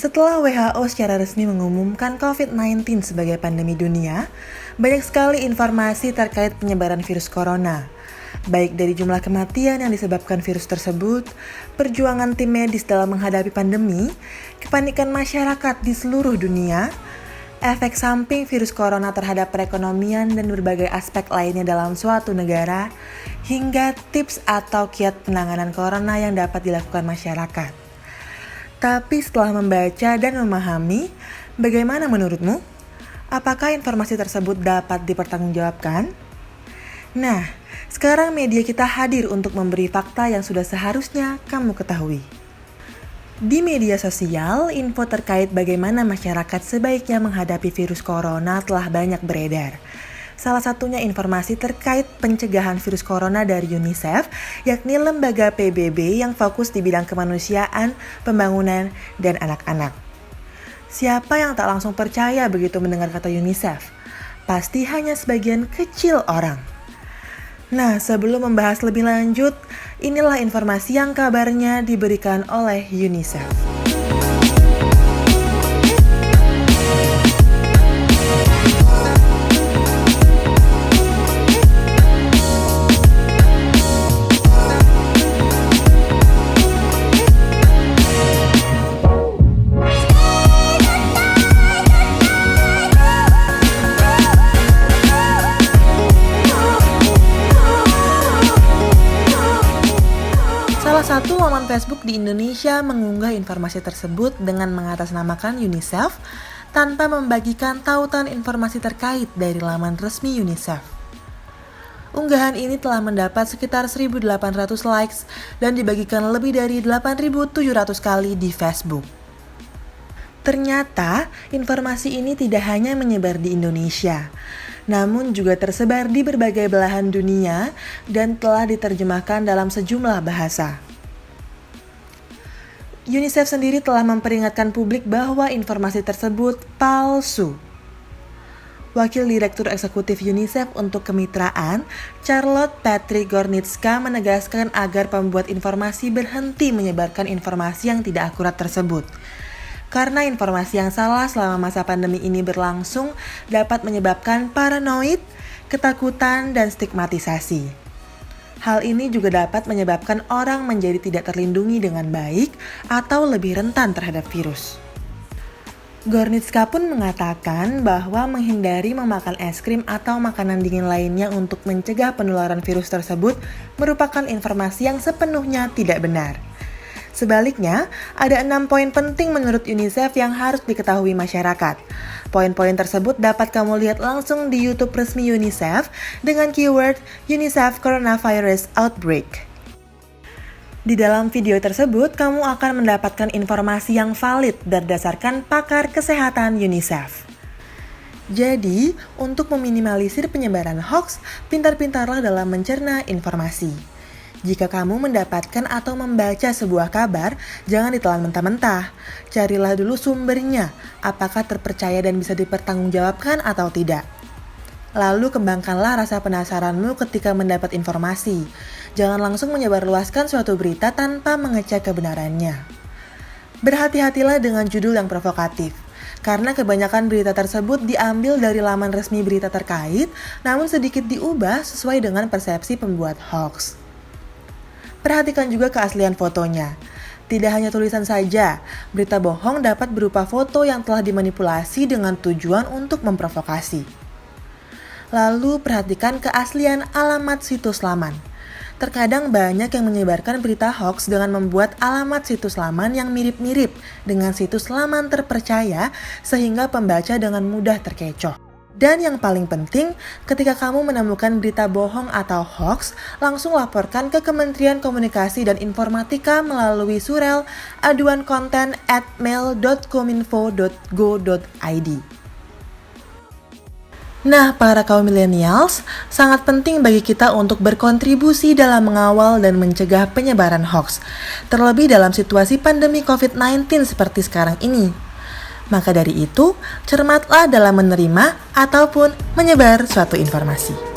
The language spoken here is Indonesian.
Setelah WHO secara resmi mengumumkan COVID-19 sebagai pandemi dunia, banyak sekali informasi terkait penyebaran virus corona. Baik dari jumlah kematian yang disebabkan virus tersebut, perjuangan tim medis dalam menghadapi pandemi, kepanikan masyarakat di seluruh dunia, efek samping virus corona terhadap perekonomian dan berbagai aspek lainnya dalam suatu negara, hingga tips atau kiat penanganan corona yang dapat dilakukan masyarakat. Tapi setelah membaca dan memahami, bagaimana menurutmu? Apakah informasi tersebut dapat dipertanggungjawabkan? Nah, sekarang media kita hadir untuk memberi fakta yang sudah seharusnya kamu ketahui. Di media sosial, info terkait bagaimana masyarakat sebaiknya menghadapi virus corona telah banyak beredar. Salah satunya informasi terkait pencegahan virus corona dari UNICEF, yakni lembaga PBB yang fokus di bidang kemanusiaan, pembangunan, dan anak-anak. Siapa yang tak langsung percaya begitu mendengar kata UNICEF? Pasti hanya sebagian kecil orang. Nah, sebelum membahas lebih lanjut, inilah informasi yang kabarnya diberikan oleh UNICEF. Salah satu laman Facebook di Indonesia mengunggah informasi tersebut dengan mengatasnamakan UNICEF tanpa membagikan tautan informasi terkait dari laman resmi UNICEF. Unggahan ini telah mendapat sekitar 1.800 likes dan dibagikan lebih dari 8.700 kali di Facebook. Ternyata, informasi ini tidak hanya menyebar di Indonesia, namun juga tersebar di berbagai belahan dunia dan telah diterjemahkan dalam sejumlah bahasa. UNICEF sendiri telah memperingatkan publik bahwa informasi tersebut palsu. Wakil Direktur Eksekutif UNICEF untuk Kemitraan, Charlotte Patrick Gornitzka menegaskan agar pembuat informasi berhenti menyebarkan informasi yang tidak akurat tersebut. Karena informasi yang salah selama masa pandemi ini berlangsung dapat menyebabkan paranoid, ketakutan, dan stigmatisasi. Hal ini juga dapat menyebabkan orang menjadi tidak terlindungi dengan baik atau lebih rentan terhadap virus. Gornitzka pun mengatakan bahwa menghindari memakan es krim atau makanan dingin lainnya untuk mencegah penularan virus tersebut merupakan informasi yang sepenuhnya tidak benar. Sebaliknya, ada 6 poin penting menurut UNICEF yang harus diketahui masyarakat. Poin-poin tersebut dapat kamu lihat langsung di YouTube resmi UNICEF dengan keyword UNICEF Coronavirus Outbreak. Di dalam video tersebut, kamu akan mendapatkan informasi yang valid berdasarkan pakar kesehatan UNICEF. Jadi, untuk meminimalisir penyebaran hoax, pintar-pintarlah dalam mencerna informasi. Jika kamu mendapatkan atau membaca sebuah kabar, jangan ditelan mentah-mentah. Carilah dulu sumbernya, apakah terpercaya dan bisa dipertanggungjawabkan atau tidak. Lalu kembangkanlah rasa penasaranmu ketika mendapat informasi. Jangan langsung menyebarluaskan suatu berita tanpa mengecek kebenarannya. Berhati-hatilah dengan judul yang provokatif. Karena kebanyakan berita tersebut diambil dari laman resmi berita terkait, namun sedikit diubah sesuai dengan persepsi pembuat hoax. Perhatikan juga keaslian fotonya. Tidak hanya tulisan saja, berita bohong dapat berupa foto yang telah dimanipulasi dengan tujuan untuk memprovokasi. Lalu perhatikan keaslian alamat situs laman. Terkadang banyak yang menyebarkan berita hoax dengan membuat alamat situs laman yang mirip-mirip dengan situs laman terpercaya sehingga pembaca dengan mudah terkecoh. Dan yang paling penting, ketika kamu menemukan berita bohong atau hoax, langsung laporkan ke Kementerian Komunikasi dan Informatika melalui surel aduankonten@mail.kominfo.go.id. Nah, para kaum millennials, sangat penting bagi kita untuk berkontribusi dalam mengawal dan mencegah penyebaran hoax, terlebih dalam situasi pandemi COVID-19 seperti sekarang ini. Maka dari itu, cermatlah dalam menerima ataupun menyebar suatu informasi.